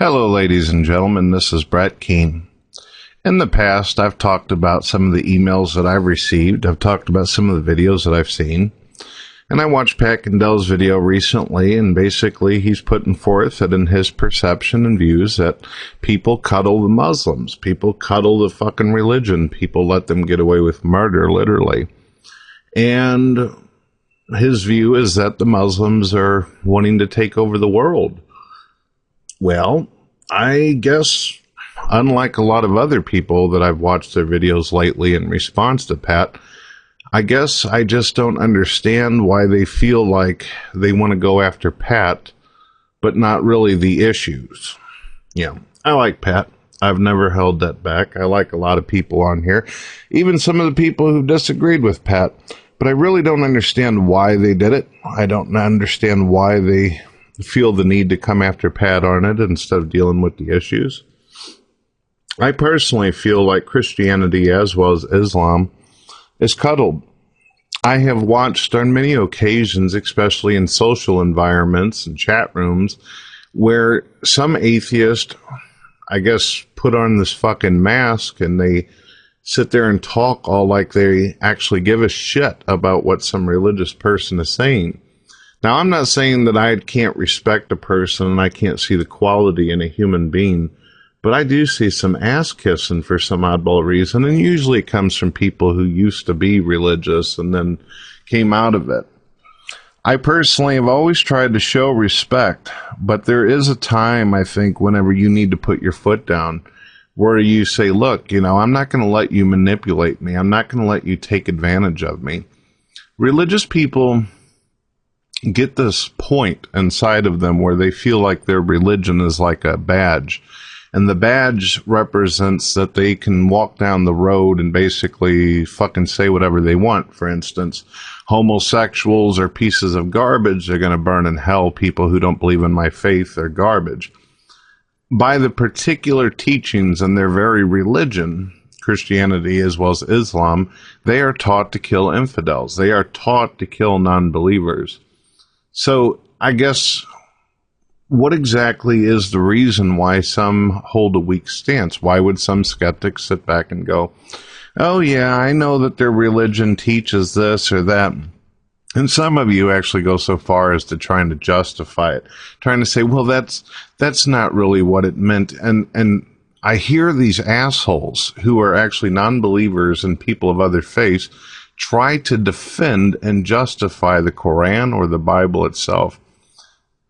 Hello, ladies and gentlemen. This is Brett Keane. In the past, I've talked about some of the emails that I've received. I've talked about some of the videos that I've seen. And I watched Pat Condell's video recently, and basically he's putting forth that in his perception and views that people cuddle the Muslims. People cuddle the fucking religion. People let them get away with murder, literally. And his view is that the Muslims are wanting to take over the world. Well, I guess, unlike a lot of other people that I've watched their videos lately in response to Pat, I guess I just don't understand why they feel like they want to go after Pat, but not really the issues. Yeah, I like Pat. I've never held that back. I like a lot of people on here, even some of the people who disagreed with Pat, but I really don't understand why they did it. I don't understand why they feel the need to come after Pat on it instead of dealing with the issues. I personally feel like Christianity, as well as Islam, is cuddled. I have watched on many occasions, especially in social environments and chat rooms, where some atheist, I guess, put on this fucking mask and they sit there and talk all like they actually give a shit about what some religious person is saying. Now, I'm not saying that I can't respect a person and I can't see the quality in a human being, but I do see some ass kissing for some oddball reason, and usually it comes from people who used to be religious and then came out of it. I personally have always tried to show respect, but there is a time, I think, whenever you need to put your foot down, where you say, look, I'm not going to let you manipulate me. I'm not going to let you take advantage of me. Religious people get this point inside of them where they feel like their religion is like a badge. And the badge represents that they can walk down the road and basically fucking say whatever they want. For instance, homosexuals are pieces of garbage. They're going to burn in hell. People who don't believe in my faith are garbage. By the particular teachings and their very religion, Christianity as well as Islam, they are taught to kill infidels. They are taught to kill non-believers. So I guess, what exactly is the reason why some hold a weak stance? Why would some skeptics sit back and go, oh yeah, I know that their religion teaches this or that? And some of you actually go so far as to trying to justify it, trying to say, well, that's not really what it meant. And I hear these assholes who are actually non-believers and people of other faiths try to defend and justify the Quran or the Bible itself.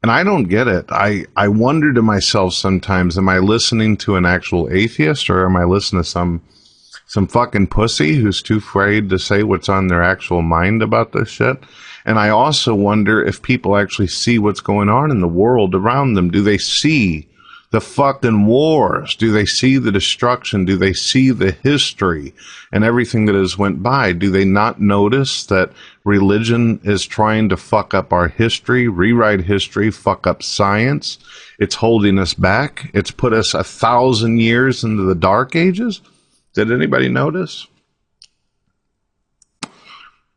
And I don't get it. I wonder to myself sometimes, am I listening to an actual atheist, or am I listening to some fucking pussy who's too afraid to say what's on their actual mind about this shit? And I also wonder if people actually see what's going on in the world around them. Do they see the fucking wars? Do they see the destruction? Do they see the history and everything that has went by? Do they not notice that religion is trying to fuck up our history, rewrite history, fuck up science? It's holding us back. It's put us 1,000 years into the dark ages. Did anybody notice?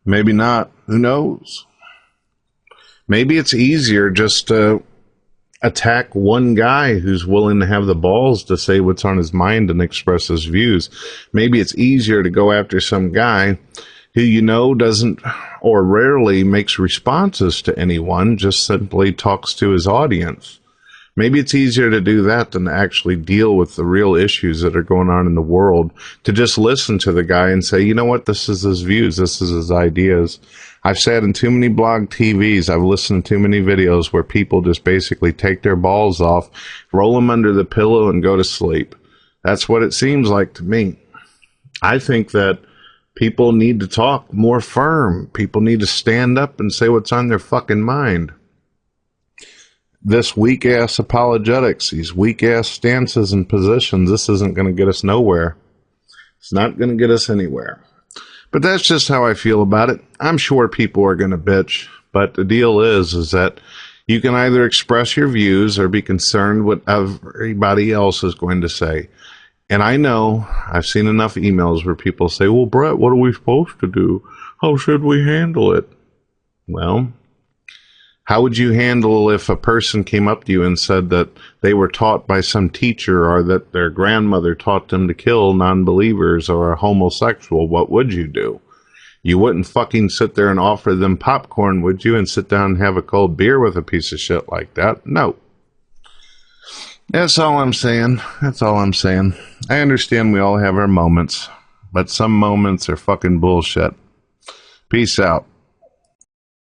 Maybe not. Who knows? Maybe it's easier just to attack one guy who's willing to have the balls to say what's on his mind and express his views. Maybe it's easier to go after some guy who doesn't or rarely makes responses to anyone, just simply talks to his audience. Maybe it's easier to do that than to actually deal with the real issues that are going on in the world, to just listen to the guy and say, you know what, this is his views, this is his ideas. I've sat in too many blog TVs, I've listened to too many videos where people just basically take their balls off, roll them under the pillow, and go to sleep. That's what it seems like to me. I think that people need to talk more firm. People need to stand up and say what's on their fucking mind. This weak-ass apologetics, these weak-ass stances and positions, this isn't going to get us nowhere. It's not going to get us anywhere. But that's just how I feel about it. I'm sure people are going to bitch, but the deal is that you can either express your views or be concerned what everybody else is going to say. And I know, I've seen enough emails where people say, well, Brett, what are we supposed to do? How should we handle it? Well, How would you handle if a person came up to you and said that they were taught by some teacher or that their grandmother taught them to kill non-believers or a homosexual? What would you do? You wouldn't fucking sit there and offer them popcorn, would you, and sit down and have a cold beer with a piece of shit like that? No. That's all I'm saying. That's all I'm saying. I understand we all have our moments, but some moments are fucking bullshit. Peace out.